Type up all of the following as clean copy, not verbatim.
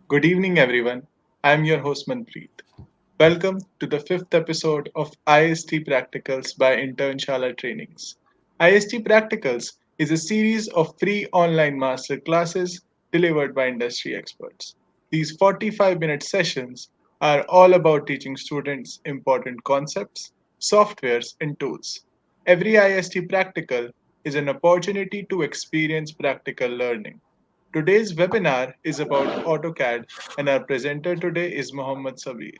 Good evening, everyone. I'm your host, Manpreet. Welcome to the fifth episode of IST Practicals by Internshala Trainings. IST Practicals is a series of free online master classes delivered by industry experts. These 45-minute sessions are all about teaching students important concepts, softwares, and tools. Every IST practical is an opportunity to experience practical learning. Today's webinar is about AutoCAD, and our presenter today is Mohammad Sabir.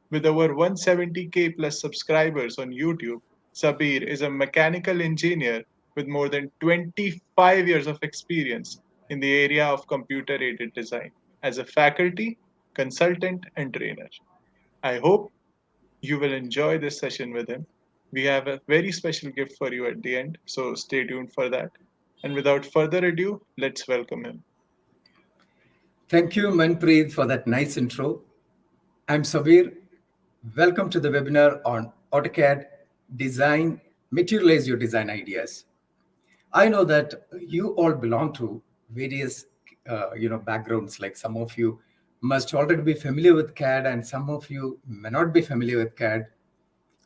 With over 170K plus subscribers on YouTube, Sabir is a mechanical engineer with more than 25 years of experience in the area of computer aided design as a faculty, consultant, and trainer. I hope you will enjoy this session with him. We have a very special gift for you at the end, so stay tuned for that. And without further ado, let's welcome him. Thank you, Manpreet, for that nice intro. I'm Sabir. Welcome to the webinar on AutoCAD Design, Materialize Your Design Ideas. I know that you all belong to various, backgrounds. Like some of you must already be familiar with CAD, and some of you may not be familiar with CAD.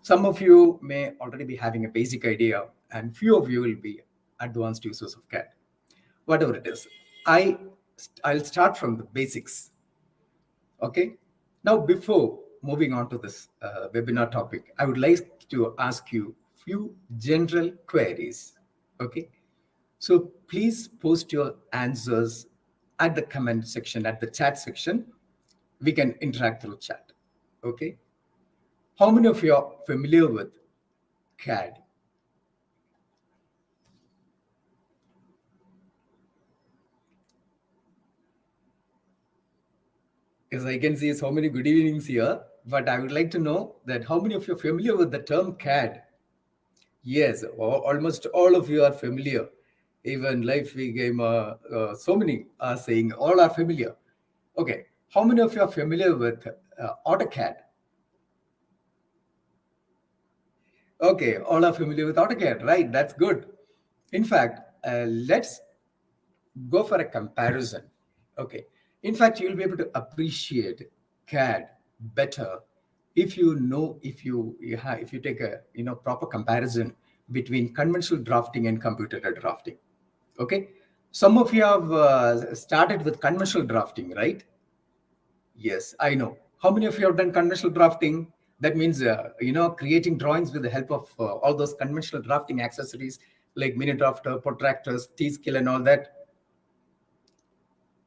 Some of you may already be having a basic idea, and few of you will be advanced users of CAD. Whatever it is, I I'll start from the basics. Okay. Now, before moving on to this webinar topic, I would like to ask you few general queries. Okay. So please post your answers at the comment section, at the chat section. We can interact through chat. Okay. How many of you are familiar with CAD? As I can see so many good evenings here, but I would like to know that how many of you are familiar with the term CAD? Yes, almost all of you are familiar. Even live free game, so many are saying all are familiar. Okay, how many of you are familiar with AutoCAD? Okay, all are familiar with AutoCAD, right? That's good. In fact, let's go for a comparison. Okay, in fact, you'll be able to appreciate CAD better if you know if you take a proper comparison between conventional drafting and computer drafting. Okay, some of you have started with conventional drafting, right? Yes, I know. How many of you have done conventional drafting? That means creating drawings with the help of all those conventional drafting accessories like mini drafter, protractors, T-scale, and all that.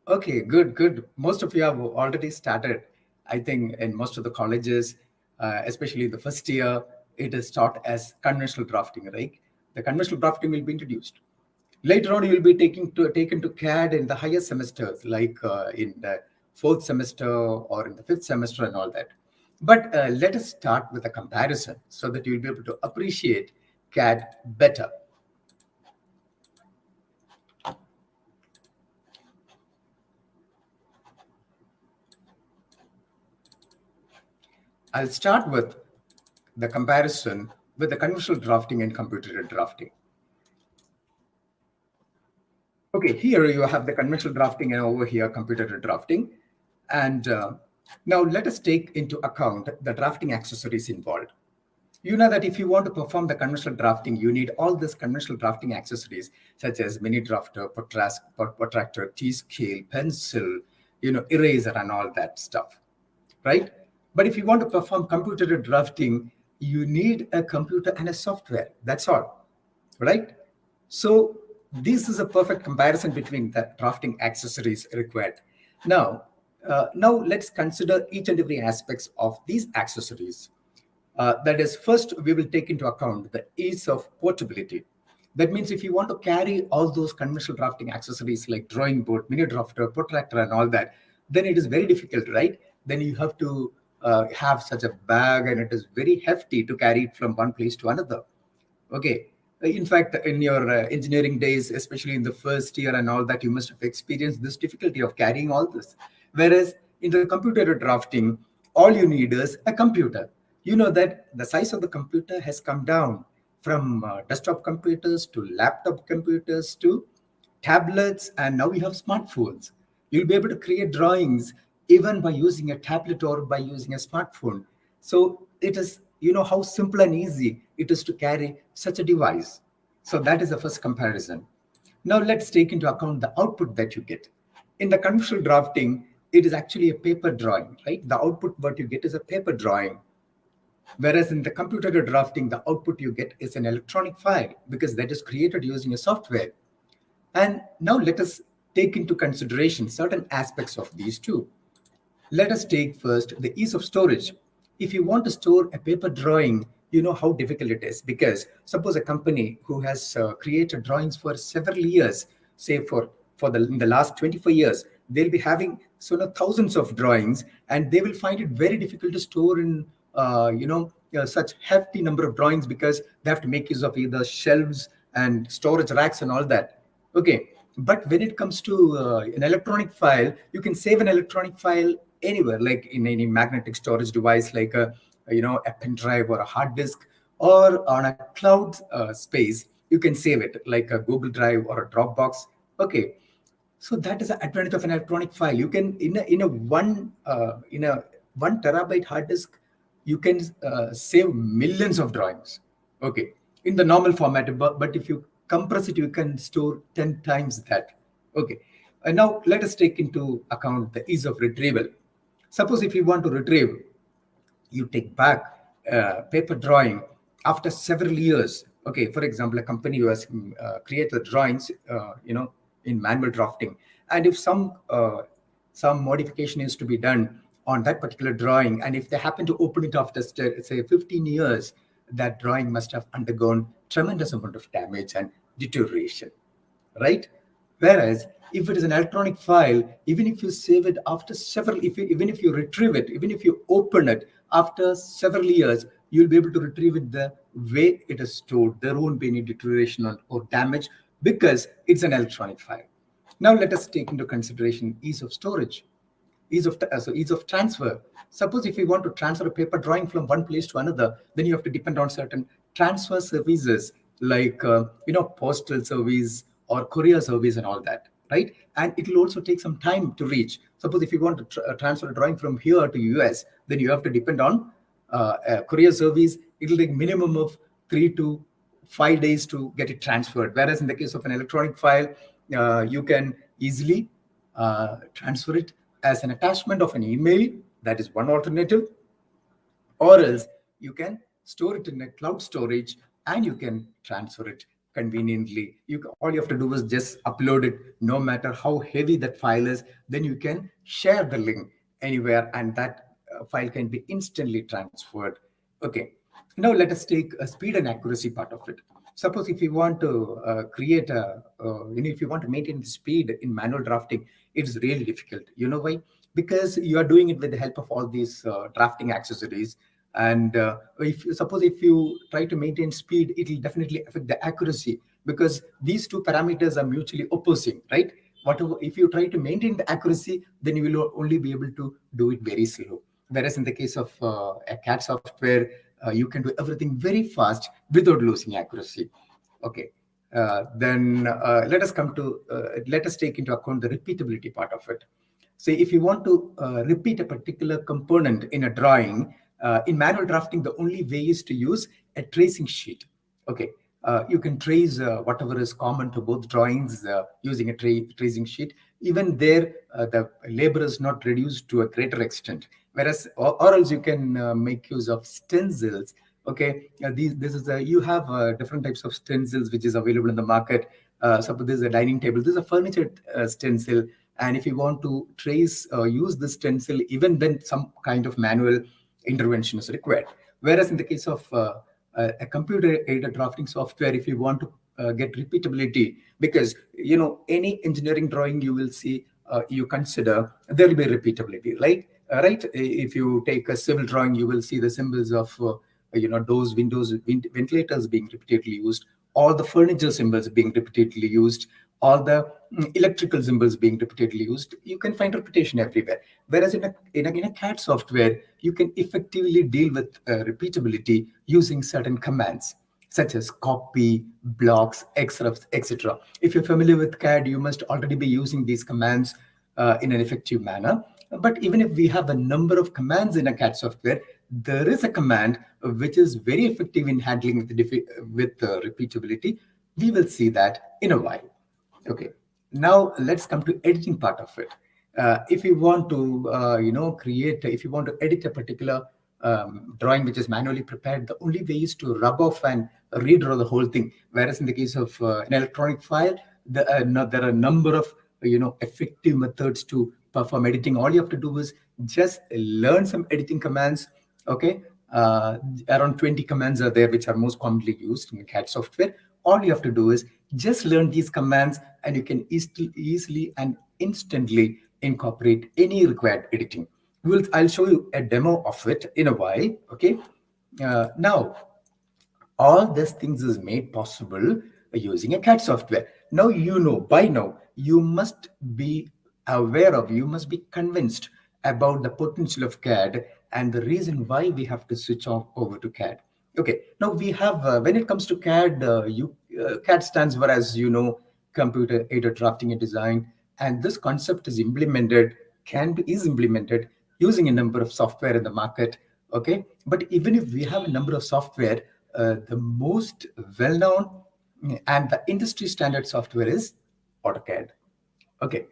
Okay, good, good. Most of you have already started. I think in most of the colleges, especially the first year, it is taught as conventional drafting, right? The conventional drafting will be introduced. Later on, you'll be taken to CAD in the higher semesters, like in the fourth semester or in the fifth semester and all that. But let us start with a comparison so that you'll be able to appreciate CAD better. I'll start with the comparison with the conventional drafting and computer drafting. Okay, here you have the conventional drafting and over here computer drafting. And now let us take into account the drafting accessories involved. You know that if you want to perform the conventional drafting, you need all these conventional drafting accessories such as mini drafter, protractor, T-scale, pencil, eraser and all that stuff, right? But if you want to perform computer drafting, you need a computer and a software. That's all, right? So this is a perfect comparison between the drafting accessories required. Now let's consider each and every aspects of these accessories. That is, first we will take into account the ease of portability. That means if you want to carry all those conventional drafting accessories like drawing board, mini drafter, protractor, and all that, then it is very difficult, right? Then you have to have such a bag, and it is very hefty to carry it from one place to another. Okay. In fact, in your engineering days, especially in the first year and all that, you must have experienced this difficulty of carrying all this. Whereas in the computer drafting, all you need is a computer. You know that the size of the computer has come down from desktop computers to laptop computers to tablets, and now we have smartphones. You'll be able to create drawings even by using a tablet or by using a smartphone. So it is, how simple and easy it is to carry such a device. So that is the first comparison. Now let's take into account the output that you get. In the conventional drafting, it is actually a paper drawing, right? The output what you get is a paper drawing. Whereas in the computer drafting, the output you get is an electronic file because that is created using a software. And now let us take into consideration certain aspects of these two. Let us take first the ease of storage. If you want to store a paper drawing, you know how difficult it is, because suppose a company who has created drawings for several years, say for in the last 24 years, they'll be having thousands of drawings, and they will find it very difficult to store in such hefty number of drawings, because they have to make use of either shelves and storage racks and all that. Okay, but when it comes to an electronic file, you can save an electronic file anywhere, like in any magnetic storage device, like a pen drive or a hard disk, or on a cloud space. You can save it like a Google Drive or a Dropbox. Okay, so that is the advantage of an electronic file. You can in a 1 terabyte hard disk, you can save millions of drawings. Okay, in the normal format, but if you compress it, you can store 10 times that. Okay, and now let us take into account the ease of retrieval. Suppose if you want to retrieve, you take back paper drawing after several years. Okay, for example, a company who has created drawings, in manual drafting, and if some modification is to be done on that particular drawing, and if they happen to open it after say 15 years, that drawing must have undergone tremendous amount of damage and deterioration, right? Whereas if it is an electronic file, even if you save it after even if you retrieve it, even if you open it after several years, you'll be able to retrieve it the way it is stored. There won't be any deterioration or damage because it's an electronic file. Now let us take into consideration ease of storage, ease of transfer. Suppose if you want to transfer a paper drawing from one place to another, then you have to depend on certain transfer services like postal service or courier service and all that, right? And it will also take some time to reach. Suppose if you want to transfer a drawing from here to US, then you have to depend on a courier service. It will take minimum of 3 to 5 days to get it transferred. Whereas in the case of an electronic file, you can easily transfer it as an attachment of an email. That is one alternative. Or else you can store it in a cloud storage and you can transfer it conveniently. All you have to do is just upload it, no matter how heavy that file is. Then you can share the link anywhere, and that file can be instantly transferred. Okay, now let us take a speed and accuracy part of it. Suppose if you want to if you want to maintain the speed in manual drafting, it's really difficult. You know why? Because you are doing it with the help of all these drafting accessories. And if you try to maintain speed, it will definitely affect the accuracy, because these two parameters are mutually opposing, right? Whatever, if you try to maintain the accuracy, then you will only be able to do it very slow. Whereas in the case of a CAD software, you can do everything very fast without losing accuracy. Okay, then let us take into account the repeatability part of it. So if you want to repeat a particular component in a drawing, in manual drafting, the only way is to use a tracing sheet. Okay, you can trace whatever is common to both drawings using a tracing sheet. Even there, the labor is not reduced to a greater extent. Whereas, or else you can make use of stencils. Okay, you have different types of stencils which is available in the market. Suppose this is a dining table. This is a furniture stencil. And if you want to trace or use the stencil, even then some kind of manual intervention is required. Whereas in the case of a computer-aided drafting software, if you want to get repeatability, because any engineering drawing you will see, you consider there will be repeatability, right? Right. If you take a civil drawing, you will see the symbols of doors, windows, ventilators being repeatedly used, all the furniture symbols being repeatedly used, all the electrical symbols being repeatedly used. You can find repetition everywhere. Whereas in a CAD software, you can effectively deal with repeatability using certain commands such as copy, blocks, etc. If you're familiar with CAD, you must already be using these commands in an effective manner. But even if we have a number of commands in a CAD software, there is a command which is very effective in handling with repeatability. We will see that in a while. Okay, now let's come to editing part of it. If you want to, if you want to edit a particular drawing which is manually prepared, the only way is to rub off and redraw the whole thing. Whereas in the case of an electronic file, there are a number of effective methods to perform editing. All you have to do is just learn some editing commands. Okay, around 20 commands are there which are most commonly used in CAD software. All you have to do is just learn these commands, and you can easily and instantly incorporate any required editing. I'll show you a demo of it in a while. Okay, now all these things is made possible using a CAD software. Now by now you must be aware of, you must be convinced about the potential of CAD and the reason why we have to switch off over to CAD. Okay, now we have, when it comes to CAD, CAD stands for, as you know, computer aided drafting and design. And this concept is implemented using a number of software in the market. Okay, but even if we have a number of software, the most well-known and the industry standard software is AutoCAD. Okay,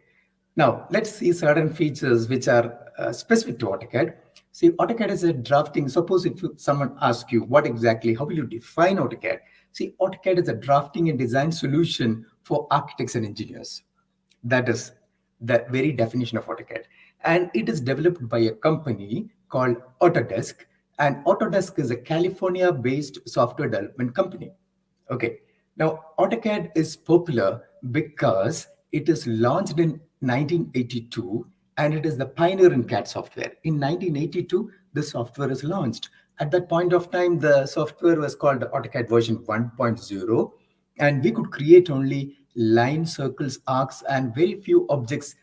now let's see certain features which are specific to AutoCAD. See, AutoCAD is a drafting. Suppose if someone asks you how will you define AutoCAD? See, AutoCAD is a drafting and design solution for architects and engineers. That is the very definition of AutoCAD. And it is developed by a company called Autodesk. And Autodesk is a California-based software development company. Okay. Now, AutoCAD is popular because it is launched in 1982, and it is the pioneer in CAD software. In 1982, the software is launched. At that point of time, the software was called AutoCAD version 1.0, and we could create only lines, circles, arcs, and very few objects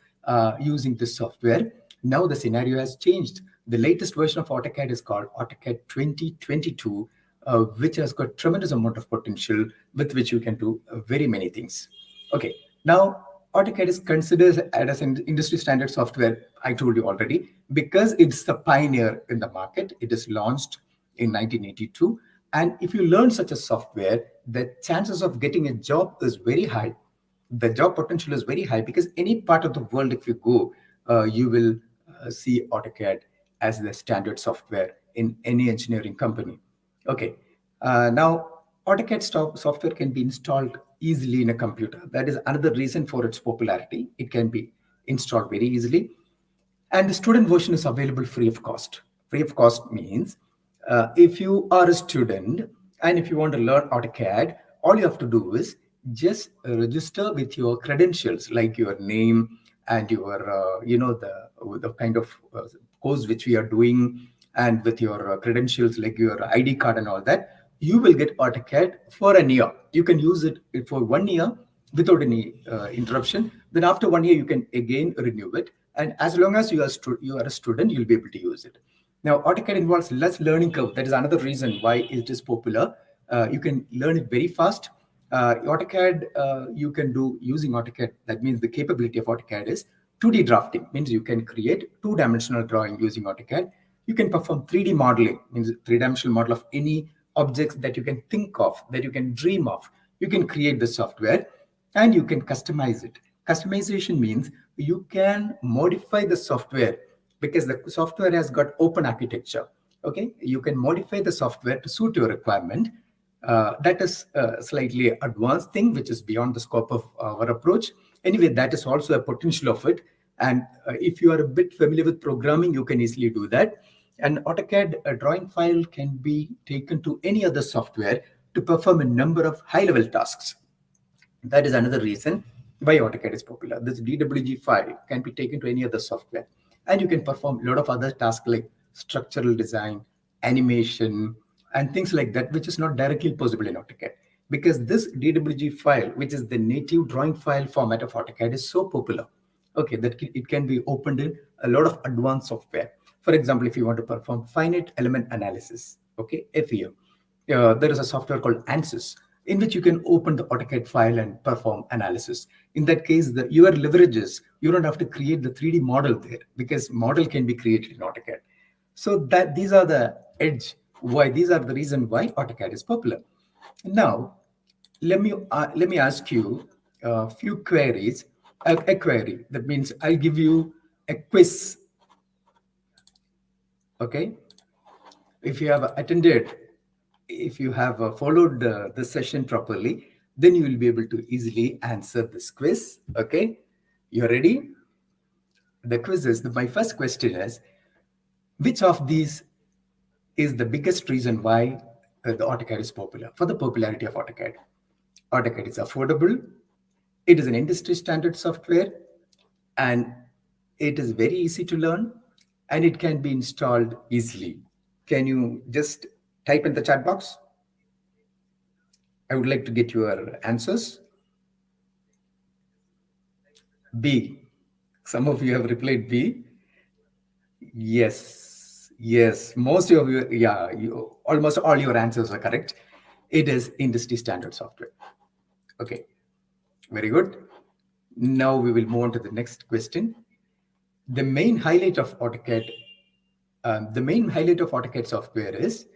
using this software. Now the scenario has changed. The latest version of AutoCAD is called AutoCAD 2022, which has got tremendous amount of potential with which you can do very many things. Okay, now AutoCAD is considered as an industry standard software, I told you already, because it's the pioneer in the market. It is launched in 1982. And if you learn such a software, the chances of getting a job is very high. The job potential is very high because any part of the world, if you go, you will see AutoCAD as the standard software in any engineering company. Okay, now AutoCAD software can be installed easily in a computer. That is another reason for its popularity. It can be installed very easily. And the student version is available free of cost. Free of cost means if you are a student and if you want to learn AutoCAD, all you have to do is just register with your credentials, like your name and your, the kind of course which we are doing, and with your credentials, like your ID card and all that. You will get AutoCAD for a year. You can use it for 1 year without any interruption. Then after 1 year, you can again renew it. And as long as you are a student, you'll be able to use it. Now, AutoCAD involves less learning curve. That is another reason why it is popular. You can learn it very fast. AutoCAD, you can do using AutoCAD. That means the capability of AutoCAD is 2D drafting. Means you can create two-dimensional drawing using AutoCAD. You can perform 3D modeling, means three-dimensional model of any objects that you can think of, that you can dream of. You can create the software and you can customize it. Customization means you can modify the software because the software has got open architecture. Okay, you can modify the software to suit your requirement. That is a slightly advanced thing, which is beyond the scope of our approach. Anyway, that is also a potential of it. And if you are a bit familiar with programming, you can easily do that. And AutoCAD, a drawing file can be taken to any other software to perform a number of high-level tasks. That is another reason why AutoCAD is popular. This DWG file can be taken to any other software, and you can perform a lot of other tasks like structural design, animation, and things like that, which is not directly possible in AutoCAD. Because this DWG file, which is the native drawing file format of AutoCAD, is so popular, okay, that it can be opened in a lot of advanced software. For example, if you want to perform finite element analysis, okay, FEM, there is a software called ANSYS. in which you can open the AutoCAD file and perform analysis. In that case, your leverages, you don't have to create the 3D model there because model can be created in AutoCAD. So that these are the edge why these are the reason why AutoCAD is popular. Now, let me ask you a few queries. A query that means I'll give you a quiz. Okay, if you have attended, if you have followed the session properly, then you will be able to easily answer this quiz. Okay, you're ready? The quiz is my first question is, which of these is the biggest reason why the AutoCAD is popular? For the popularity of AutoCAD, AutoCAD is affordable, it is an industry standard software, and it is very easy to learn, and it can be installed easily. Can you just type in the chat box? I would like to get your answers. B. Some of you have replied B. Yes. Most of you, yeah, almost all your answers are correct. It is industry standard software. Okay, very good. Now we will move on to the next question. The main highlight of AutoCAD, software is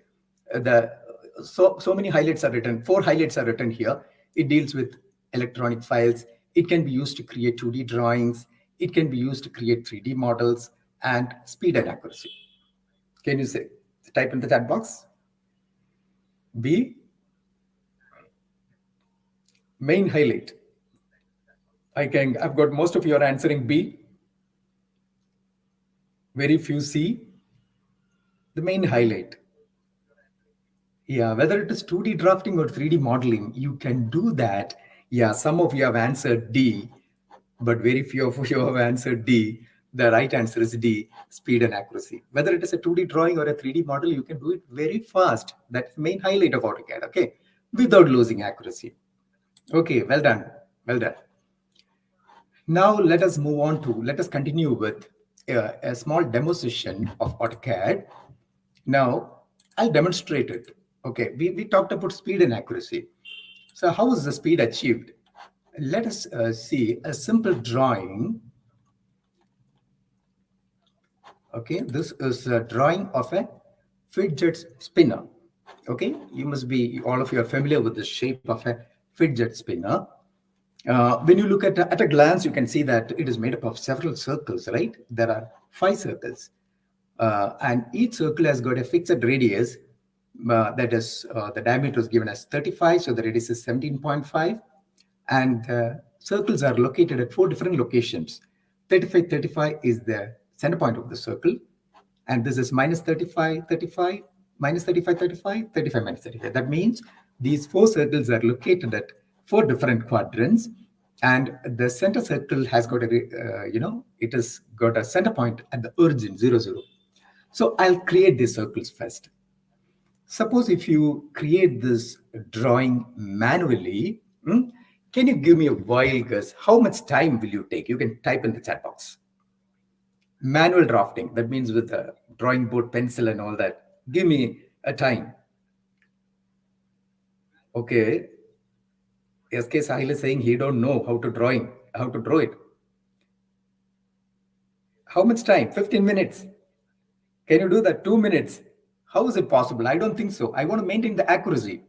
so many highlights are written. 4 highlights are written here. It deals with electronic files. It can be used to create 2D drawings. It can be used to create 3D models, and speed and accuracy. Can you say, type in the chat box? B. Main highlight. I've got most of you are answering B. Very few C. The main highlight. Yeah, whether it is 2D drafting or 3D modeling, you can do that. Yeah, some of you have answered D, but very few of you have answered D. The right answer is D, speed and accuracy. Whether it is a 2D drawing or a 3D model, you can do it very fast. That's the main highlight of AutoCAD, okay? Without losing accuracy. Okay, well done. Well done. Now let us continue with a small demo session of AutoCAD. Now I'll demonstrate it. Okay, we talked about speed and accuracy. So how is the speed achieved? Let us see a simple drawing. Okay, this is a drawing of a fidget spinner. Okay, all of you are familiar with the shape of a fidget spinner. When you look at a glance, you can see that it is made up of several circles, right? There are 5 circles. And each circle has got a fixed radius. That is, the diameter is given as 35, so the radius is 17.5. And circles are located at 4 different locations. 35 is the center point of the circle. And this is minus 35, 35, minus 35, 35, 35, minus 35. That means these 4 circles are located at 4 different quadrants. And the center circle has got it has got a center point at the origin, 0, 0. So I'll create these circles first. Suppose if you create this drawing manually, can you give me a wild guess? How much time will you take? You can type in the chat box. Manual drafting, that means with a drawing board, pencil and all that. Give me a time. Okay. SK Sahil is saying he don't know how to draw it. How much time? 15 minutes. Can you do that? 2 minutes. How is it possible? I don't think so. I want to maintain the accuracy.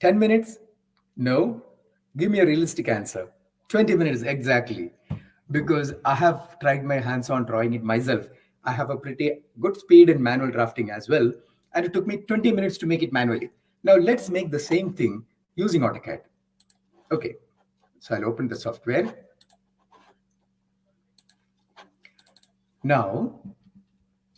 10 minutes? No. Give me a realistic answer. 20 minutes exactly. Because I have tried my hands on drawing it myself. I have a pretty good speed in manual drafting as well. And it took me 20 minutes to make it manually. Now let's make the same thing using AutoCAD. Okay. So I'll open the software. Now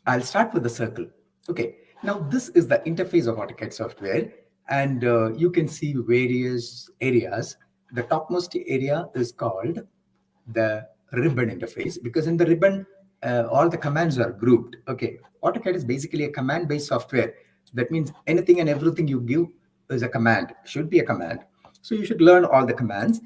I'll start with the circle. Okay. Now this is the interface of AutoCAD software. And you can see various areas. The topmost area is called the ribbon interface, because in the ribbon, all the commands are grouped. Okay, AutoCAD is basically a command-based software. That means anything and everything you give is a command, should be a command. So you should learn all the commands.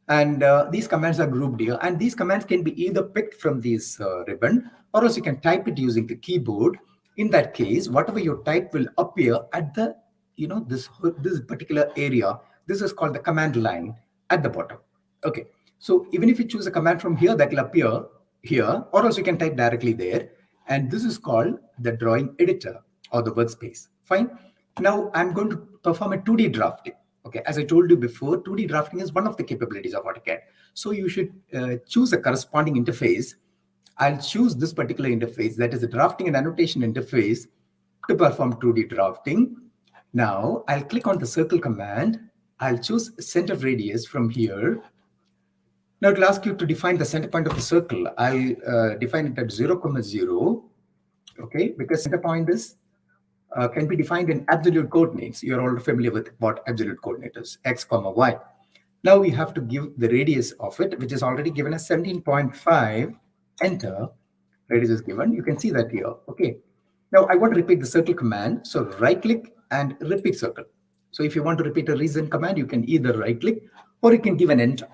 And these commands are grouped here. And these commands can be either picked from this ribbon, or else you can type it using the keyboard. In that case, whatever you type will appear at the this particular area. This is called the command line at the bottom. Okay, so even if you choose a command from here, that will appear here, or else you can type directly there. And this is called the drawing editor or the workspace. Fine. Now I'm going to perform a 2D drafting. Okay, as I told you before, 2D drafting is one of the capabilities of AutoCAD. So you should choose a corresponding interface. I'll choose this particular interface, that is the drafting and annotation interface, to perform 2D drafting. Now I'll click on the circle command. I'll choose center radius from here. Now it will ask you to define the center point of the circle. I'll define it at 0, 0, okay, because center point is can be defined in absolute coordinates. You're all familiar with what absolute coordinate is, x comma y. Now we have to give the radius of it, which is already given as 17.5. Enter. Radius is given. You can see that here. Okay. Now I want to repeat the circle command. So right click and repeat circle. So if you want to repeat a recent command, you can either right click or you can give an enter.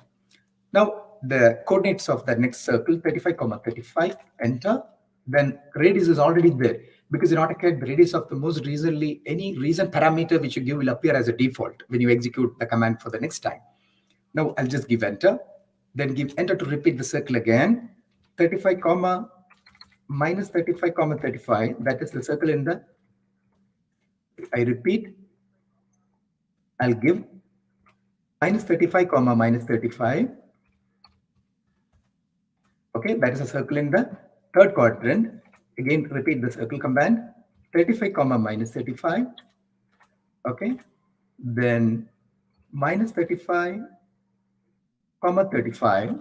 Now the coordinates of the next circle, 35, 35, enter. Then radius is already there, because in AutoCAD, the radius of the most recently, any recent parameter which you give will appear as a default when you execute the command for the next time. Now I'll just give enter, then give enter to repeat the circle again. 35, minus 35, 35. That is the circle in the, I repeat, I'll give minus 35, minus 35. Okay, that is a circle in the third quadrant. Again, repeat the circle command. 35, minus 35. Okay, then minus 35, 35.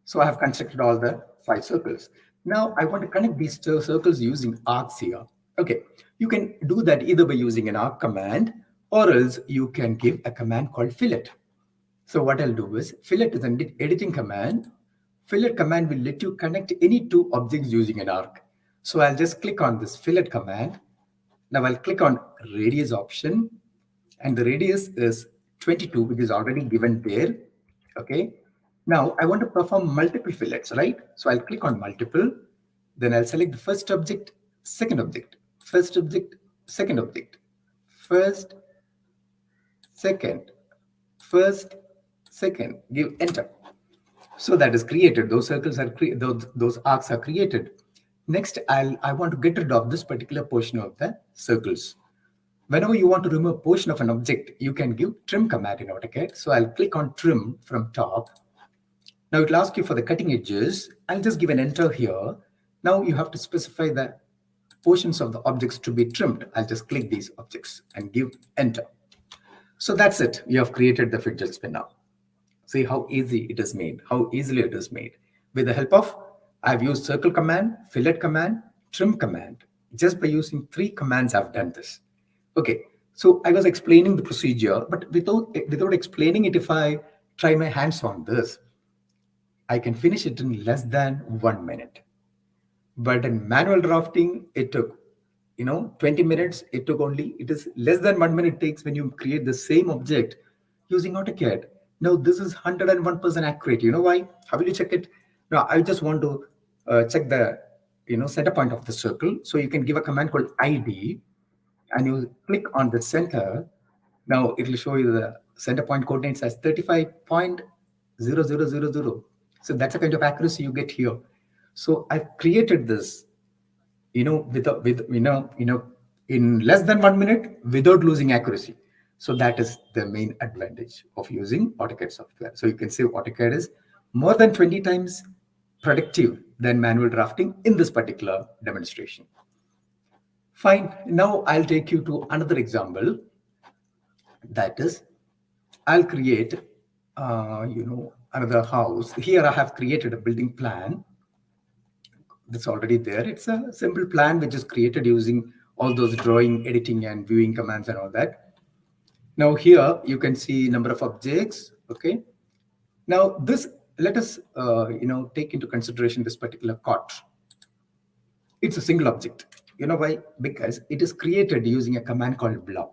So I have constructed all the 5 circles. Now I want to connect these 2 circles using arcs here. Okay, you can do that either by using an arc command, or else you can give a command called fillet. So what I'll do is, fillet is an editing command. Fillet command will let you connect any 2 objects using an arc. So I'll just click on this fillet command. Now I'll click on radius option, and the radius is 22, which is already given there. Okay. Now I want to perform multiple fillets, right? So I'll click on multiple. Then I'll select the first object, second object, first object, second object, first, second, first, second. Give enter. So that is created. Those circles are those arcs are created. Next, I want to get rid of this particular portion of the circles. Whenever you want to remove a portion of an object, you can give trim command in AutoCAD. So I'll click on trim from top. Now it will ask you for the cutting edges. I'll just give an enter here. Now you have to specify the portions of the objects to be trimmed. I'll just click these objects and give enter. So that's it. You have created the fidget spinner. See how easy it is made, how easily it is made. With the help of, I've used circle command, fillet command, trim command. Just by using 3 commands, I've done this. Okay, so I was explaining the procedure, but without explaining it, if I try my hands on this, I can finish it in less than 1 minute. But in manual drafting, it took 20 minutes. It is less than 1 minute takes when you create the same object using AutoCAD. Now this is 101% accurate. You know why? How will you check it? Now I just want to check the center point of the circle. So you can give a command called ID, and you click on the center. Now it will show you the center point coordinates as 35.0000. So that's the kind of accuracy you get here. So I've created this, in less than 1 minute without losing accuracy. So that is the main advantage of using AutoCAD software. So you can say AutoCAD is more than 20 times productive than manual drafting in this particular demonstration. Fine. Now I'll take you to another example. That is, I'll create, another house. Here I have created a building plan. That's already there. It's a simple plan which is created using all those drawing, editing, and viewing commands and all that. Now here you can see number of objects. Okay. Now this, let us take into consideration this particular cot. It's a single object. You know why? Because it is created using a command called block.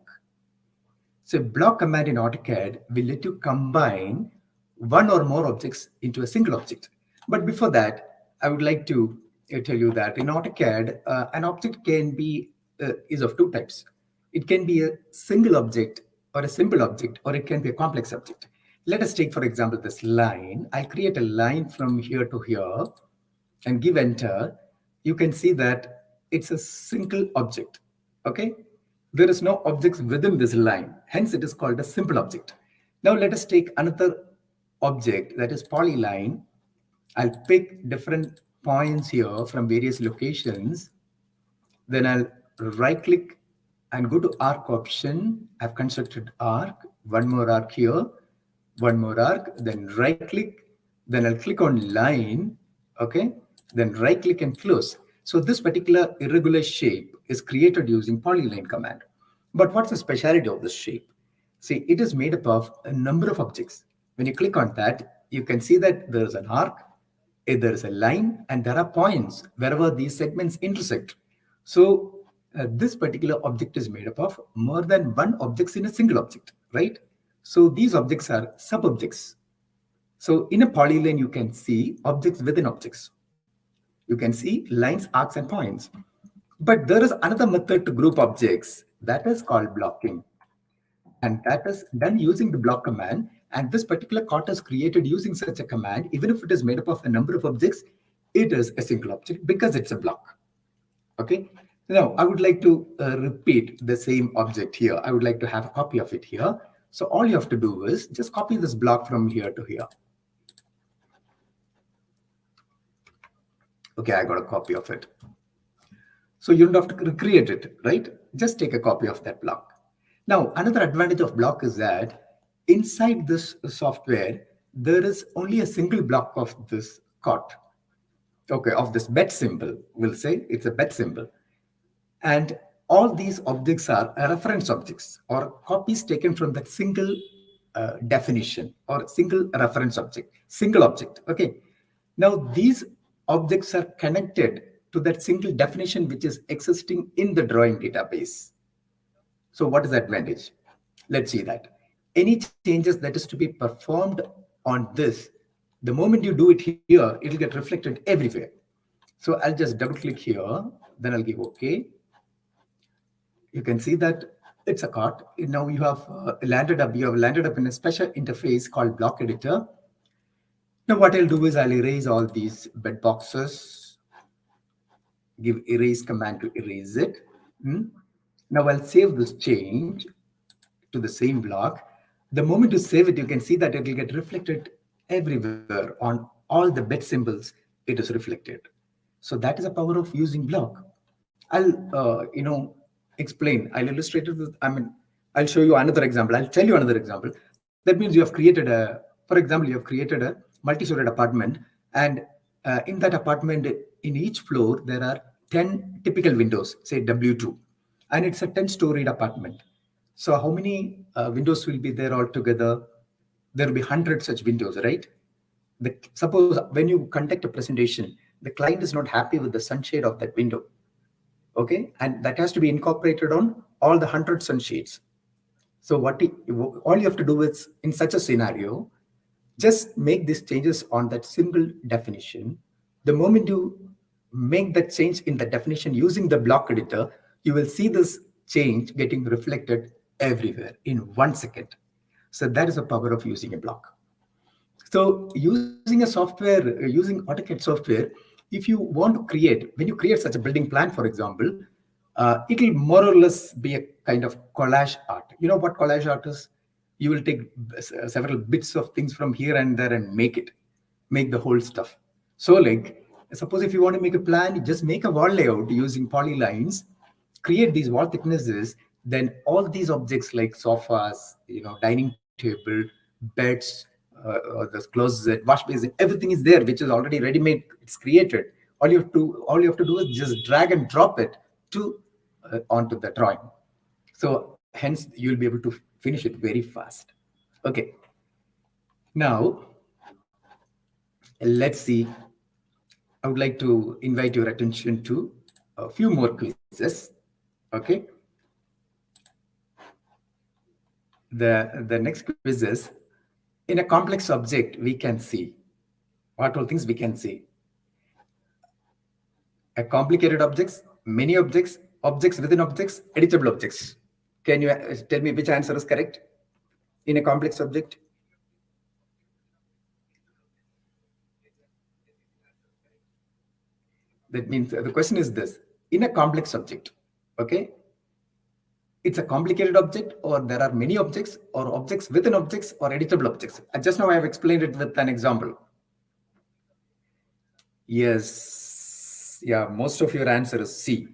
So block command in AutoCAD will let you combine one or more objects into a single object. But before that, I would like to tell you that in AutoCAD, an object can be is of 2 types. It can be a single object or a simple object, or it can be a complex object. Let us take, for example, this line. I'll create a line from here to here and give enter. You can see that it's a single object. Okay. There is no objects within this line. Hence, it is called a simple object. Now, let us take another object, that is polyline. I'll pick different points here from various locations. Then I'll right click and go to arc option. I've constructed arc, one more arc here, one more arc, then right click, then I'll click on line, okay, then right click and close. So this particular irregular shape is created using polyline command. But what's the speciality of this shape? See, it is made up of a number of objects. When you click on that, you can see that there is an arc, there is a line, and there are points wherever these segments intersect. So this particular object is made up of more than one objects in a single object, right? So these objects are sub-objects. So in a polyline, you can see objects within objects. You can see lines, arcs, and points. But there is another method to group objects that is called blocking. And that is done using the block command. And this particular cart is created using such a command. Even if it is made up of a number of objects, it is a single object because it's a block. Okay. Now, I would like to repeat the same object here. I would like to have a copy of it here. So all you have to do is just copy this block from here to here. Okay, I got a copy of it. So you don't have to recreate it, right? Just take a copy of that block. Now, another advantage of block is that inside this software, there is only a single block of this cot. Okay, of this bet symbol, we'll say it's a bet symbol. And all these objects are reference objects or copies taken from that single definition or single reference object, single object. Okay. Now, these objects are connected to that single definition which is existing in the drawing database. So what is the advantage? Let's see that. Any changes that is to be performed on this, the moment you do it here, it'll get reflected everywhere. So I'll just double click here, then I'll give OK. You can see that it's a cart. Now you have landed up in a special interface called block editor. Now what I'll do is I'll erase all these bed boxes, give erase command to erase it. Now I'll save this change to the same block. The moment you save it, you can see that it will get reflected everywhere on all the bed symbols. It is reflected. So that is the power of using block. I'll explain. I'll illustrate it with. I'll show you another example. I'll tell you another example. That means you have created for example, you have created a multi-storied apartment, and in that apartment, in each floor there are 10 typical windows, say W2, and it's a 10-storied apartment. So how many windows will be there altogether? There will be 100 such windows, right? Suppose when you conduct a presentation, the client is not happy with the sunshade of that window. Okay, and that has to be incorporated on all the 100 sunshades. So all you have to do is, in such a scenario, just make these changes on that single definition. The moment you make that change in the definition using the block editor, you will see this change getting reflected everywhere in 1 second. So that is the power of using a block. So using a software, using AutoCAD software, if you want to create, when you create such a building plan, for example, it will more or less be a kind of collage art. You know what collage art is? You will take several bits of things from here and there and make the whole stuff. So like, suppose if you want to make a plan, you just make a wall layout using polylines, create these wall thicknesses, then all these objects like sofas, dining table, beds, the closet, wash basin, everything is there, which is already ready-made. It's created. All you have to do is just drag and drop it onto the drawing. So hence you'll be able to finish it very fast. Okay. Now let's see. I would like to invite your attention to a few more quizzes. Okay. The next quiz is, in a complex object, we can see what all things we can see. A complicated objects, many objects, objects within objects, editable objects. Can you tell me which answer is correct in a complex object? That means the question is this: in a complex object, okay, it's a complicated object, or there are many objects, or objects within objects, or editable objects. Just now I have explained it with an example. Yes, yeah, most of your answer is C.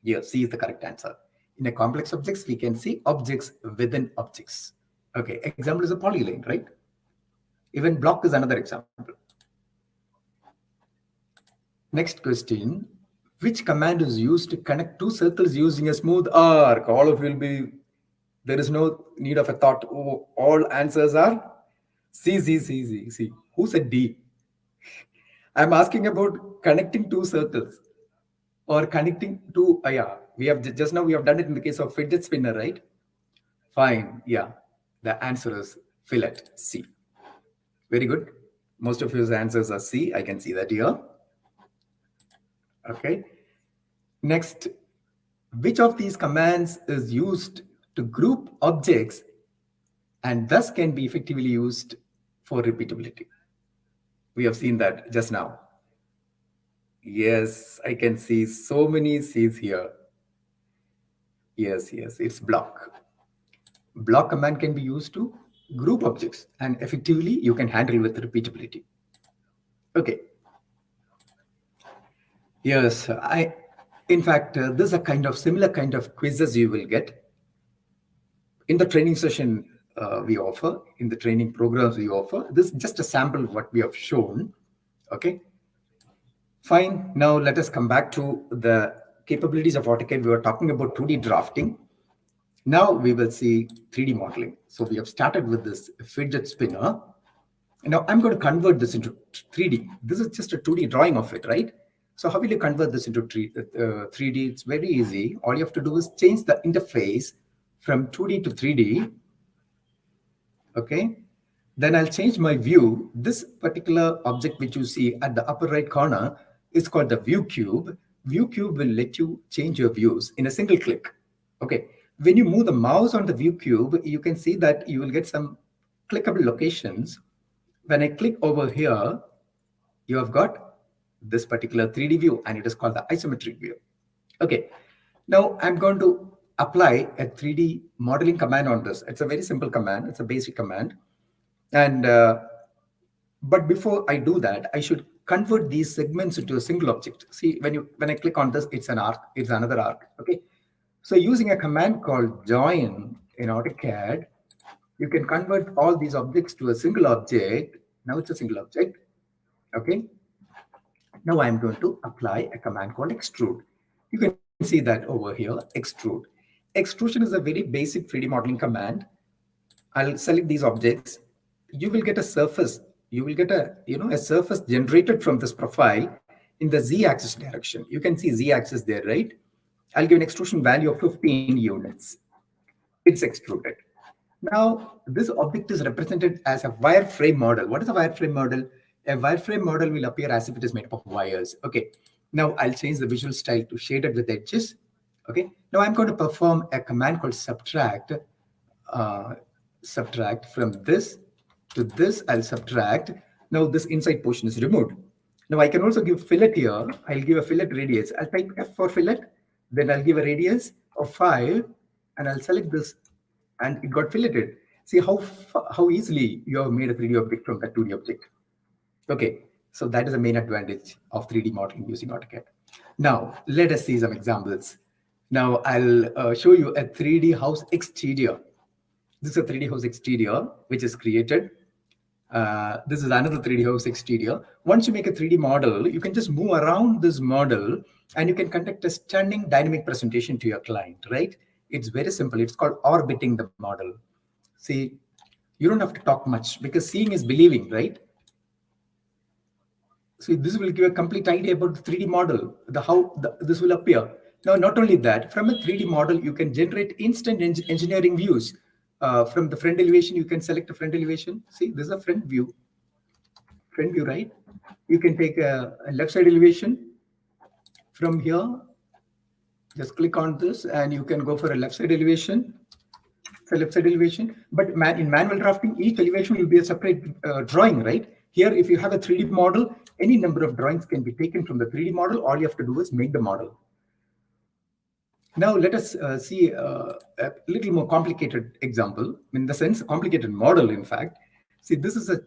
Yeah, C is the correct answer. In a complex objects, we can see objects within objects. Okay, example is a polyline, right? Even block is another example. Next question: which command is used to connect two circles using a smooth arc? All of you will be, there is no need of a thought. Oh, all answers are C, C, C, C, C. Who said D? I'm asking about connecting two circles or connecting two, yeah, we have just now we have done it in the case of fidget spinner, right? Fine, yeah. The answer is fillet, C. Very good. Most of your answers are C. I can see that here. Okay. Next, which of these commands is used to group objects and thus can be effectively used for repeatability? We have seen that just now. Yes, I can see so many C's here. Yes, yes, it's block. Block command can be used to group objects and effectively you can handle with repeatability. Okay. Yes, in fact, this is a kind of similar kind of quizzes you will get in the training session we offer, in the training programs we offer. This is just a sample of what we have shown. Okay. Fine. Now let us come back to the capabilities of AutoCAD. We were talking about 2D drafting. Now we will see 3D modeling. So we have started with this fidget spinner. Now I'm going to convert this into 3D. This is just a 2D drawing of it, right? So how will you convert this into 3D? It's very easy. All you have to do is change the interface from 2D to 3D. Okay. Then I'll change my view. This particular object which you see at the upper right corner is called the view cube. View cube will let you change your views in a single click. Okay. When you move the mouse on the view cube, you can see that you will get some clickable locations. When I click over here, you have got this particular 3D view and it is called the isometric view. Okay. Now I'm going to apply a 3D modeling command on this. It's a very simple command. It's a basic command. And but before I do that, I should convert these segments into a single object. See, when I click on this, it's an arc, it's another arc. Okay. So using a command called join in AutoCAD, you can convert all these objects to a single object. Now it's a single object. Okay. Now I'm going to apply a command called extrude. You can see that over here, extrude. Extrusion is a very basic 3D modeling command. I'll select these objects. You will get a surface. You will get a surface generated from this profile in the z-axis direction. You can see z-axis there, right? I'll give an extrusion value of 15 units. It's extruded. Now, this object is represented as a wireframe model. What is a wireframe model? A wireframe model will appear as if it is made up of wires. Okay. Now I'll change the visual style to shaded with edges. Okay. Now I'm going to perform a command called subtract. Subtract from this to this. I'll subtract. Now this inside portion is removed. Now I can also give fillet here. I'll give a fillet radius. I'll type F for fillet. Then I'll give a radius of 5 and I'll select this and it got filleted. See how easily you have made a 3D object from that 2D object. Okay, so that is the main advantage of 3D modeling using AutoCAD. Now, let us see some examples. Now, I'll show you a 3D house exterior. This is a 3D house exterior, which is created. This is another 3D house exterior. Once you make a 3D model, you can just move around this model and you can conduct a stunning dynamic presentation to your client, right? It's very simple. It's called orbiting the model. See, you don't have to talk much because seeing is believing, right? So this will give a complete idea about the 3D model, this will appear. Now, not only that, from a 3D model, you can generate instant engineering views. From the front elevation, you can select a front elevation. See, this is a front view, right? You can take a left side elevation from here. Just click on this and you can go for a left side elevation. the left side elevation. But in manual drafting, each elevation will be a separate drawing, right? Here, if you have a 3D model, any number of drawings can be taken from the 3D model. All you have to do is make the model. Now let us see a little more complicated example, in the sense, complicated model, in fact. See, this is a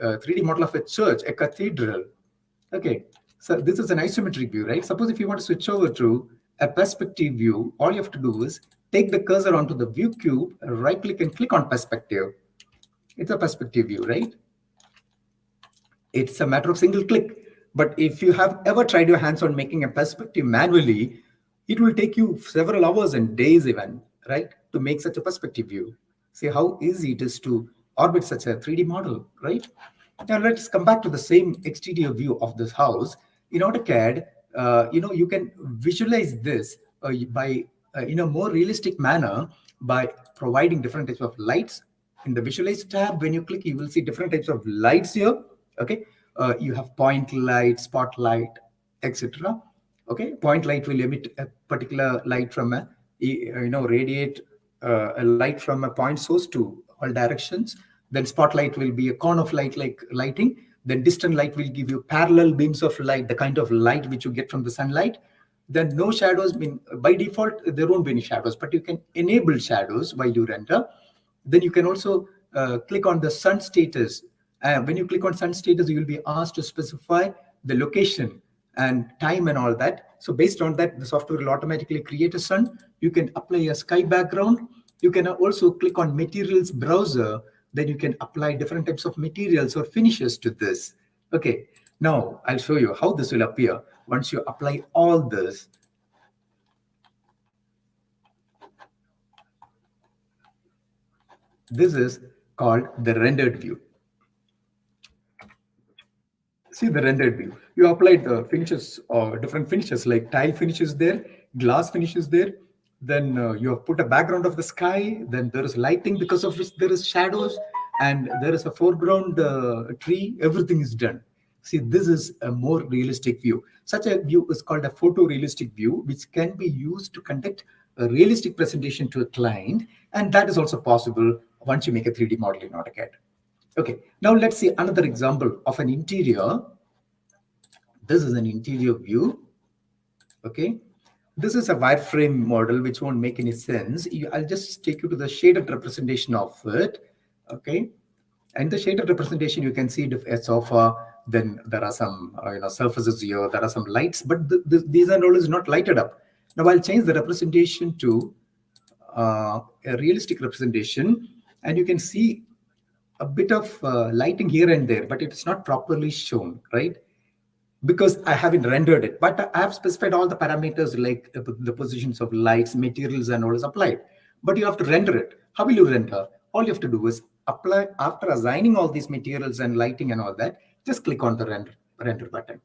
3D model of a church, a cathedral. Okay, so this is an isometric view, right? Suppose if you want to switch over to a perspective view, all you have to do is take the cursor onto the view cube, right click and click on perspective. It's a perspective view, right? It's a matter of single click. But if you have ever tried your hands on making a perspective manually, it will take you several hours and days even, right, to make such a perspective view. See how easy it is to orbit such a 3D model, right? Now let's come back to the same exterior view of this house. In AutoCAD, you can visualize this by in a more realistic manner by providing different types of lights. In the Visualize tab, when you click, you will see different types of lights here. Okay, you have point light, spotlight, etc. Okay, point light will emit a particular light from a radiate a light from a point source to all directions. Then spotlight will be a cone of light like lighting. Then distant light will give you parallel beams of light, the kind of light which you get from the sunlight. Then no shadows, mean by default there won't be any shadows, but you can enable shadows while you render. Then you can also click on the sun status. When you click on sun status, you will be asked to specify the location and time and all that. So based on that, the software will automatically create a sun. You can apply a sky background. You can also click on materials browser. Then you can apply different types of materials or finishes to this. Okay, now I'll show you how this will appear once you apply all this. This is called the rendered view. See the rendered view. You applied the finishes or different finishes like tile finishes there, glass finishes there. Then you have put a background of the sky. Then there is lighting because of which there is shadows, and there is a foreground tree. Everything is done. See, this is a more realistic view. Such a view is called a photorealistic view, which can be used to conduct a realistic presentation to a client, and that is also possible once you make a 3D model in AutoCAD. Okay, now let's see another example of an interior. This is an interior view. Okay, this is a wireframe model which won't make any sense. I'll just take you to the shaded representation of it. Okay, and the shaded representation, you can see a sofa. Then there are some surfaces here. There are some lights, but these are always not lighted up. Now I'll change the representation to a realistic representation, and you can see a bit of lighting here and there, but it's not properly shown, right? Because I haven't rendered it, but I have specified all the parameters like the positions of lights, materials, and all is applied. But you have to render it. How will you render? All you have to do is apply, after assigning all these materials and lighting and all that, just click on the render button.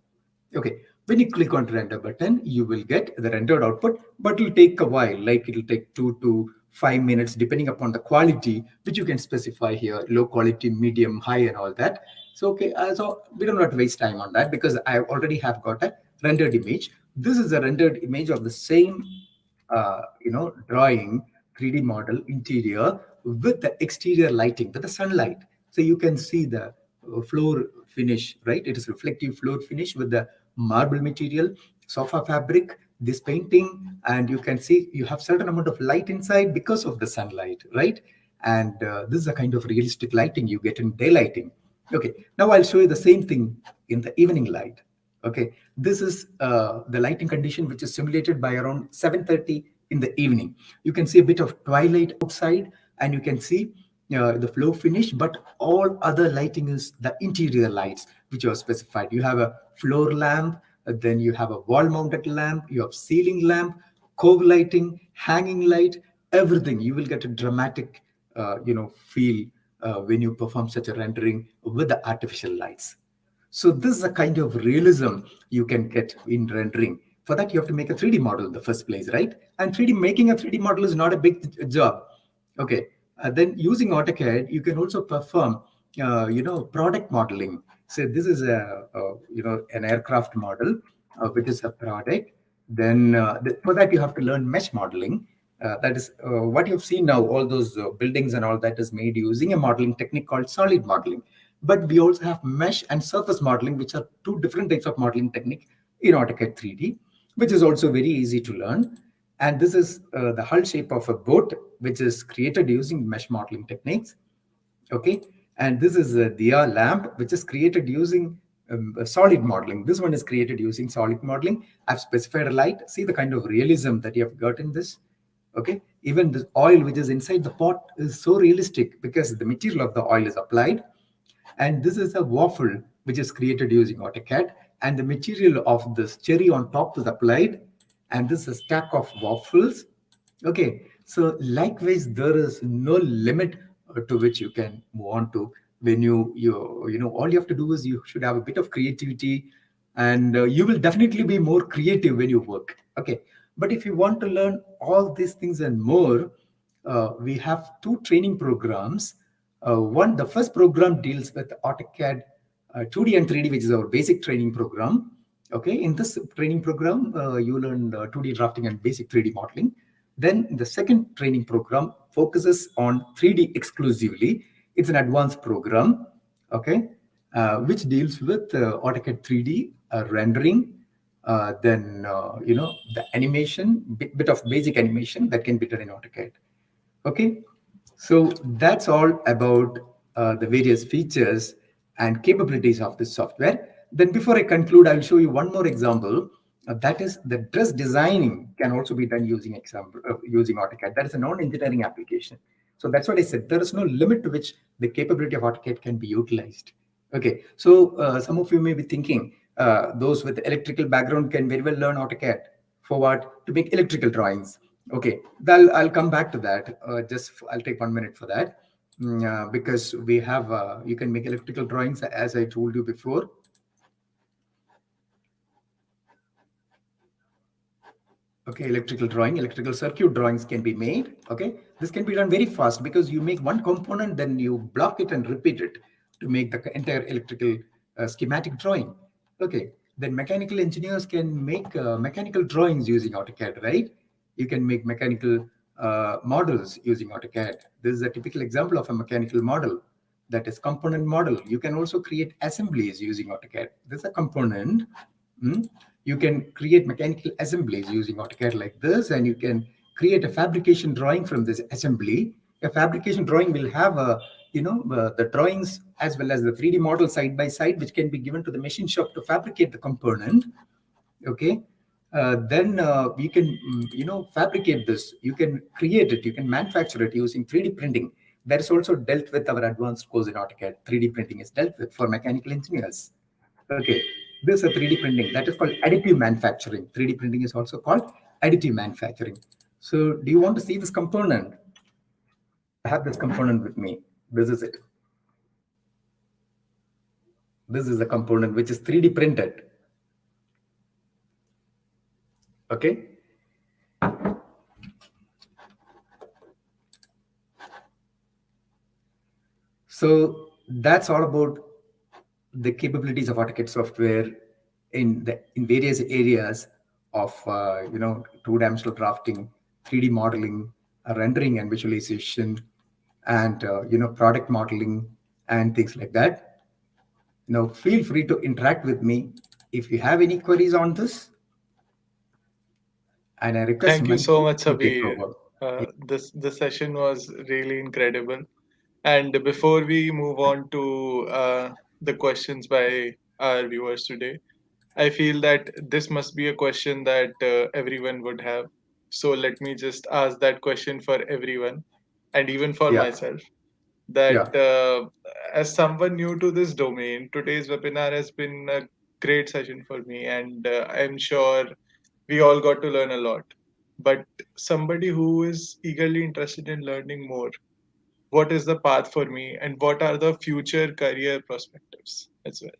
Okay, when you click on the render button, you will get the rendered output, but it will take a while, like it will take 2 to 5 minutes, depending upon the quality, which you can specify here, low quality, medium, high, and all that. So, okay, so we don't have to waste time on that because I already have got a rendered image. This is a rendered image of the same, drawing 3D model interior with the exterior lighting, with the sunlight. So you can see the floor finish, right? It is reflective floor finish with the marble material, sofa fabric, this painting, and you can see you have certain amount of light inside because of the sunlight, right? And this is a kind of realistic lighting you get in daylighting. Okay, now I'll show you the same thing in the evening light. Okay, this is the lighting condition which is simulated by around 7:30 in the evening. You can see a bit of twilight outside, and you can see the flow finish, but all other lighting is the interior lights which are specified. You have a floor lamp, then you have a wall mounted lamp, you have ceiling lamp, cove lighting, hanging light, everything. You will get a dramatic feel when you perform such a rendering with the artificial lights. So this is a kind of realism you can get in rendering. For that, you have to make a 3D model in the first place, right? And making a 3D model is not a big job. Okay, then using AutoCAD, you can also perform, product modeling. So this is an aircraft model, which is a product. Then for that, you have to learn mesh modeling. That is what you've seen now, all those buildings and all that is made using a modeling technique called solid modeling. But we also have mesh and surface modeling, which are two different types of modeling technique in AutoCAD 3D, which is also very easy to learn. And this is the hull shape of a boat, which is created using mesh modeling techniques. Okay, and this is a dia lamp, which is created using a solid modeling. This one is created using solid modeling. I've specified a light. See the kind of realism that you have got in this. Okay, even the oil which is inside the pot is so realistic because the material of the oil is applied. And this is a waffle which is created using AutoCAD, and the material of this cherry on top is applied, and this is a stack of waffles. Okay, so likewise, there is no limit to which you can move on to. When all you have to do is you should have a bit of creativity, and you will definitely be more creative when you work. Okay, but if you want to learn all these things and more, we have two training programs. The first program deals with AutoCAD 2D and 3D, which is our basic training program. Okay, in this training program, you learn 2D drafting and basic 3D modeling. Then the second training program focuses on 3D exclusively. It's an advanced program, okay, which deals with AutoCAD 3D rendering, then the animation, bit of basic animation that can be done in AutoCAD. Okay, so that's all about the various features and capabilities of this software. Then before I conclude, I'll show you one more example. That is the dress designing can also be done using using AutoCAD. That is a non-engineering application. So that's what I said. There is no limit to which the capability of AutoCAD can be utilized. Okay, so some of you may be thinking, those with electrical background can very well learn AutoCAD. For what? To make electrical drawings. Okay, I'll come back to that. I'll take 1 minute for that. Because we have, you can make electrical drawings as I told you before. Okay, electrical circuit drawings can be made. Okay, this can be done very fast because you make one component, then you block it and repeat it to make the entire electrical schematic drawing. Okay, then mechanical engineers can make mechanical drawings using AutoCAD, right? You can make mechanical models using AutoCAD. This is a typical example of a mechanical model, that is component model. You can also create assemblies using AutoCAD. This is a component. You can create mechanical assemblies using AutoCAD like this, and you can create a fabrication drawing from this assembly. A fabrication drawing will have the drawings as well as the 3D model side by side, which can be given to the machine shop to fabricate the component. Okay, then you can fabricate this. You can create it. You can manufacture it using 3D printing. That is also dealt with our advanced course in AutoCAD. 3D printing is dealt with for mechanical engineers. Okay, this is a 3D printing. That is called additive manufacturing. 3D printing is also called additive manufacturing. So do you want to see this component? I have this component with me. This is it. This is a component which is 3D printed. Okay. So that's all about the capabilities of AutoCAD software in various areas of two-dimensional drafting, 3D modeling, rendering and visualization, and product modeling and things like that. Now feel free to interact with me if you have any queries on this. And I request Thank you so much, to take Sabir. over. This session was really incredible. And before we move on to the questions by our viewers today, I feel that this must be a question that everyone would have. So let me just ask that question for everyone and even for Yeah. myself. That as someone new to this domain, today's webinar has been a great session for me, and I'm sure we all got to learn a lot. But somebody who is eagerly interested in learning more, what is the path for me, and what are the future career perspectives as well?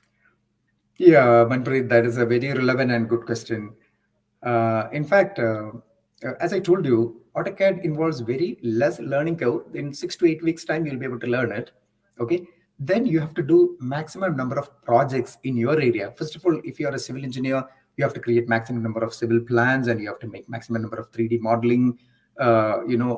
Yeah, Manpreet, that is a very relevant and good question. In fact, as I told you, AutoCAD involves very less learning curve. In 6 to 8 weeks time, you'll be able to learn it. Okay. Then you have to do maximum number of projects in your area. First of all, if you are a civil engineer, you have to create maximum number of civil plans, and you have to make maximum number of 3D modeling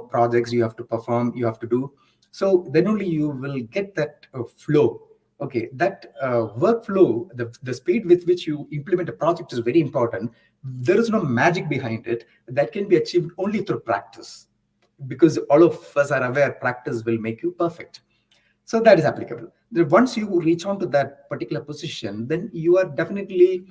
projects you have to perform, you have to do. So then only you will get that flow. Okay, that workflow, the speed with which you implement a project is very important. There is no magic behind it. That can be achieved only through practice, because all of us are aware practice will make you perfect. So that is applicable. Once you reach on to that particular position, then you are definitely,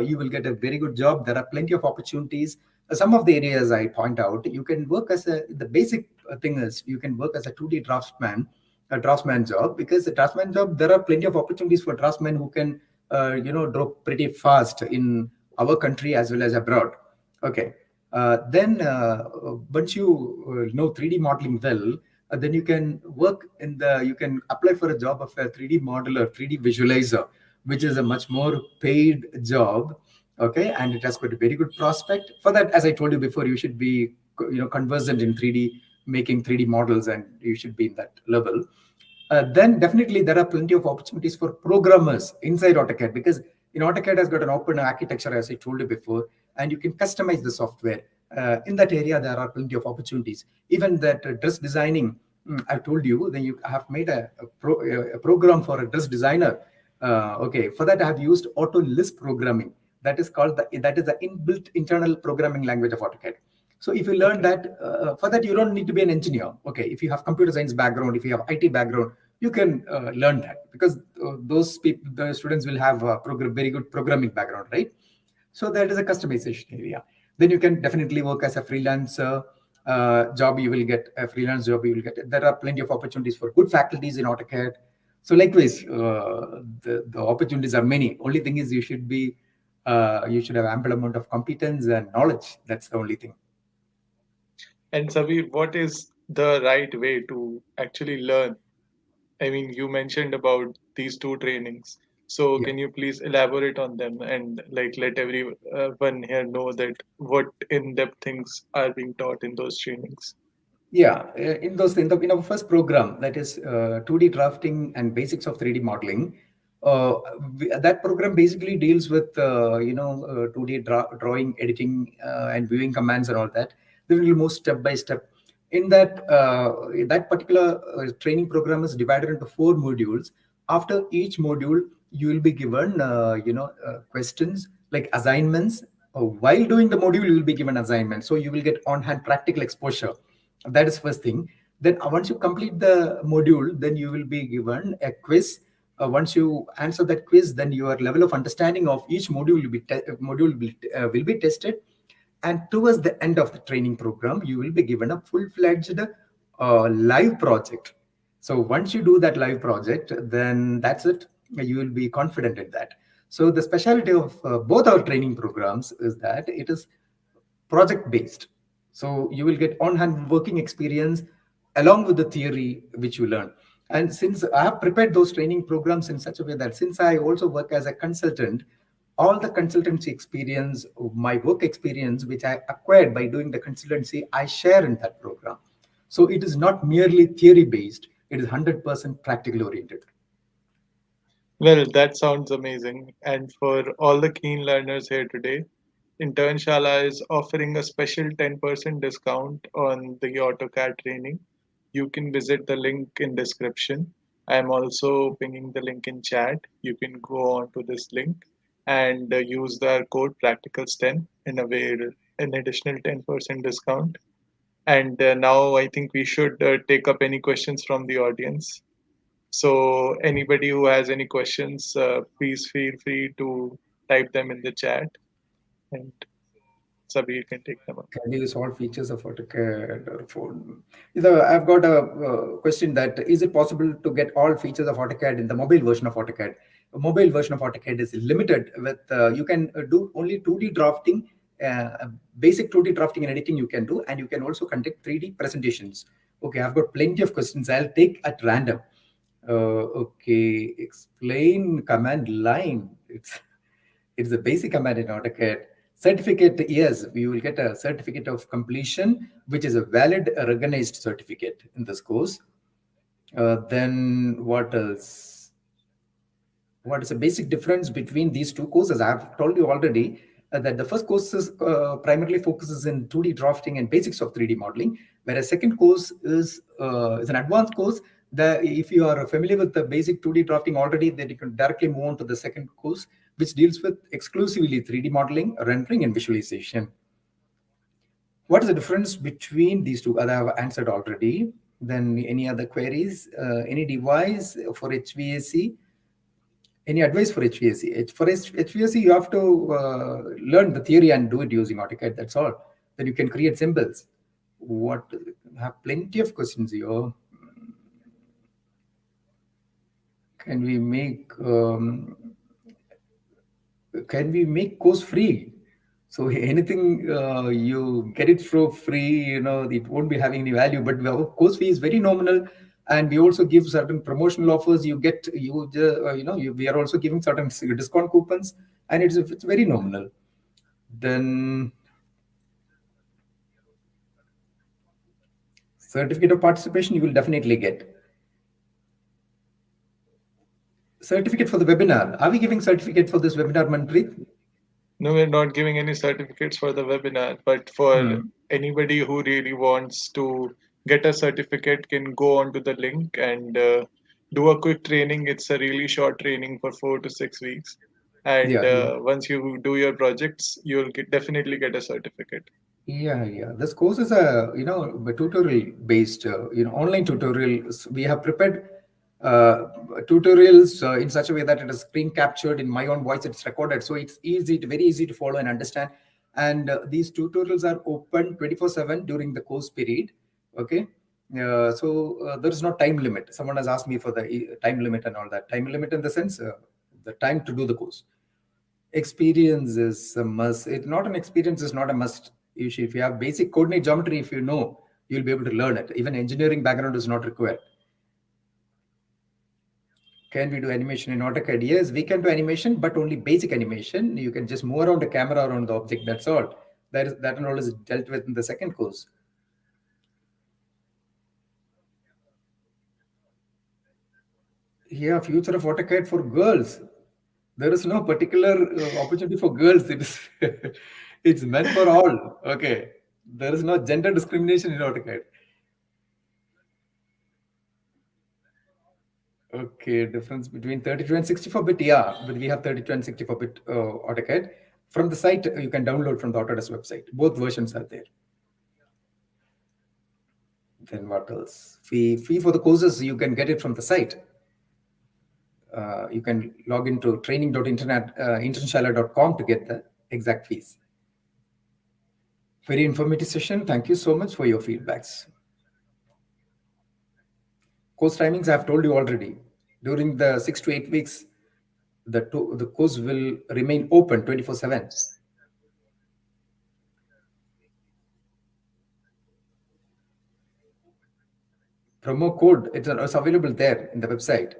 you will get a very good job. There are plenty of opportunities. Some of the areas I point out, you can work as the basic thing is you can work as a 2D draftsman, a draftsman job, because the draftsman job, there are plenty of opportunities for draftsmen who can, draw pretty fast in our country as well as abroad. Okay. Then once you know 3D modeling well, then you can work in you can apply for a job of a 3D modeler, 3D visualizer, which is a much more paid job. Okay, and it has got a very good prospect. For that, as I told you before, you should be conversant in 3D, making 3D models, and you should be in that level. Then definitely there are plenty of opportunities for programmers inside AutoCAD, because AutoCAD has got an open architecture, as I told you before, and you can customize the software. In that area, there are plenty of opportunities. Even that dress designing, I told you, then you have made a program for a dress designer. Okay, for that I have used Auto Lisp programming. That is the inbuilt internal programming language of AutoCAD. So if you learn that, for that you don't need to be an engineer. Okay, if you have computer science background, if you have IT background, you can learn that, because those people, the students will have a very good programming background, right? So that is a customization area. Then you can definitely work as a freelancer job. You will get a freelance job. You will get. There are plenty of opportunities for good faculties in AutoCAD. So likewise, the opportunities are many. Only thing is you should have ample amount of competence and knowledge. That's the only thing. And Sabir, what is the right way to actually learn? I mean, you mentioned about these two trainings. So Yeah. can you please elaborate on them and like let everyone here know that what in-depth things are being taught in those trainings? Yeah, in our first program, that is 2D drafting and basics of 3D modeling. That program basically deals with 2D drawing, editing, and viewing commands and all that. Then we'll move step by step. In that particular training program is divided into 4 modules. After each module, you will be given questions like assignments. While doing the module, you will be given assignments, so you will get on-hand practical exposure. That is first thing. Then once you complete the module, then you will be given a quiz. Once you answer that quiz, then your level of understanding of each module will be tested. And towards the end of the training program, you will be given a full-fledged live project. So once you do that live project, then that's it. You will be confident in that. So the specialty of both our training programs is that it is project based. So you will get on hand working experience along with the theory which you learn. And since I have prepared those training programs in such a way that since I also work as a consultant, all the consultancy experience, my work experience, which I acquired by doing the consultancy, I share in that program. So it is not merely theory based, it is 100% practically oriented. Well, that sounds amazing. And for all the keen learners here today, Internshala is offering a special 10% discount on the AutoCAD training. You can visit the link in description. I am also pinging the link in chat. You can go on to this link and use the code practicals10 and avail an additional 10% discount. And now I think we should take up any questions from the audience. So anybody who has any questions, please feel free to type them in the chat, and Sabir can take them up. Can you use all features of AutoCAD or phone? I've got a question that is it possible to get all features of AutoCAD in the mobile version of AutoCAD? A mobile version of AutoCAD is limited with you can do only 2D drafting, basic 2D drafting and editing you can do, and you can also conduct 3D presentations. Okay, I've got plenty of questions. I'll take at random. Okay, explain command line. It's a basic command in AutoCAD. Certificate, yes, we will get a certificate of completion, which is a valid, recognized certificate in this course. Then what else? What is the basic difference between these two courses? I have told you already. that the first course is primarily focuses in 2D drafting and basics of 3D modeling, whereas second course is an advanced course. If you are familiar with the basic 2D drafting already, then you can directly move on to the second course, which deals with exclusively 3D modeling, rendering, and visualization. What is the difference between these two? I have answered already. Then any other queries? Any device for HVAC? Any advice for HVAC? For HVAC, you have to learn the theory and do it using AutoCAD. That's all. Then you can create symbols. What? Have plenty of questions here. Can we make course free? So anything you get it for free, it won't be having any value. But our course fee is very nominal, and we also give certain promotional offers. We are also giving certain discount coupons, and it's very nominal. Then certificate of participation you will definitely get. Certificate for the webinar. Are we giving certificate for this webinar, Manpreet? No, we're not giving any certificates for the webinar, but for anybody who really wants to get a certificate can go onto the link and do a quick training. It's a really short training for 4 to 6 weeks. And once you do your projects, you'll definitely get a certificate. Yeah. This course is a tutorial based, online tutorials. We have prepared tutorials in such a way that it is screen captured in my own voice. It's recorded, so it's very easy to follow and understand. And these tutorials are open 24/7 during the course period. Okay. So there is no time limit. Someone has asked me for the time limit and all that. Time limit in the sense the time to do the course. Experience is a must. It's not an experience is not a must. Usually, if you have basic coordinate geometry, if you know, you'll be able to learn it. Even engineering background is not required. Can we do animation in AutoCAD? Yes, we can do animation, but only basic animation. You can just move around the camera around the object. That's all. That and all is dealt with in the second course. Yeah, future of AutoCAD for girls. There is no particular opportunity for girls. It's meant for all. Okay. There is no gender discrimination in AutoCAD. Okay, difference between 32 and 64-bit. Yeah, but we have 32 and 64-bit AutoCAD. From the site, you can download from the Autodesk website. Both versions are there. Then what else? Fee for the courses, you can get it from the site. You can log into training.internshaala.com to get the exact fees. Very informative session. Thank you so much for your feedbacks. Course timings, I've told you already. During the 6 to 8 weeks, the course will remain open 24/7. Promo code, it's available there in the website.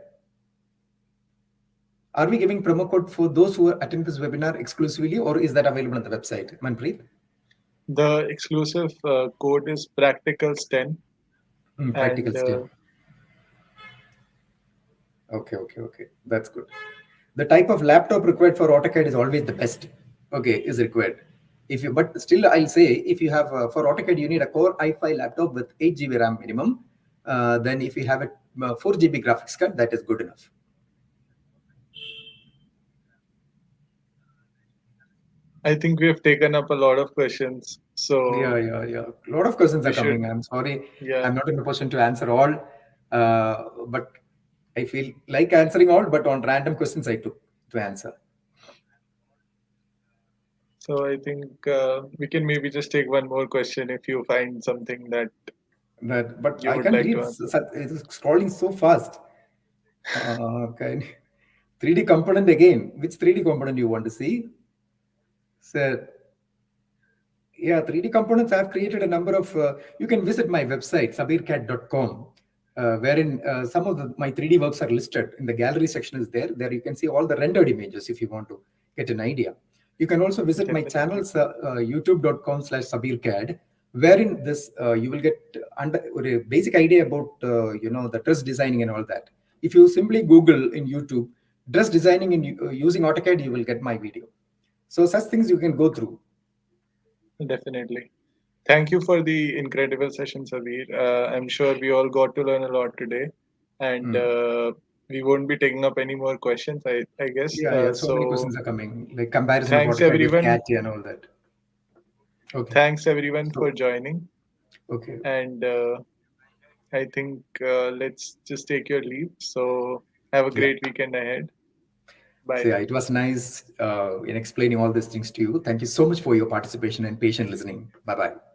Are we giving promo code for those who attend this webinar exclusively, or is that available on the website, Manpreet? The exclusive code is Practicals10. Practicals10. Okay. That's good. The type of laptop required for AutoCAD is always the best. Okay, is required. But still, I'll say if you have for AutoCAD, you need a Core i5 laptop with 8 GB RAM minimum. Then if you have a 4 GB graphics card, that is good enough. I think we have taken up a lot of questions. So yeah. A lot of questions are coming. I'm sorry. Yeah. I'm not in a position to answer all. But I feel like answering all, but on random questions I took to answer. So I think we can maybe just take one more question if you find something that. But I can't read. It's scrolling so fast. Okay. 3D component again. Which 3D component you want to see? So, yeah, 3D components. I've created a number of. You can visit my website sabircad.com. Wherein some of my 3D works are listed in the gallery section is there. There you can see all the rendered images if you want to get an idea. You can also visit my channels, youtube.com/sabircad, wherein this you will get a basic idea about the dress designing and all that. If you simply Google in YouTube dress designing in using AutoCAD, you will get my video. So such things you can go through. Definitely. Thank you for the incredible session, Sabir. I'm sure we all got to learn a lot today, and Hmm. we won't be taking up any more questions, I guess. Yeah, yeah. So many So questions are coming, like comparison of thanks, water with everyone. cat and all that. Okay. Thanks, everyone, for So joining. okay. And I think let's just take your leave. So have a Yeah. great weekend ahead. So Bye. yeah, it was nice in explaining all these things to you. Thank you so much for your participation and patient listening. Bye bye.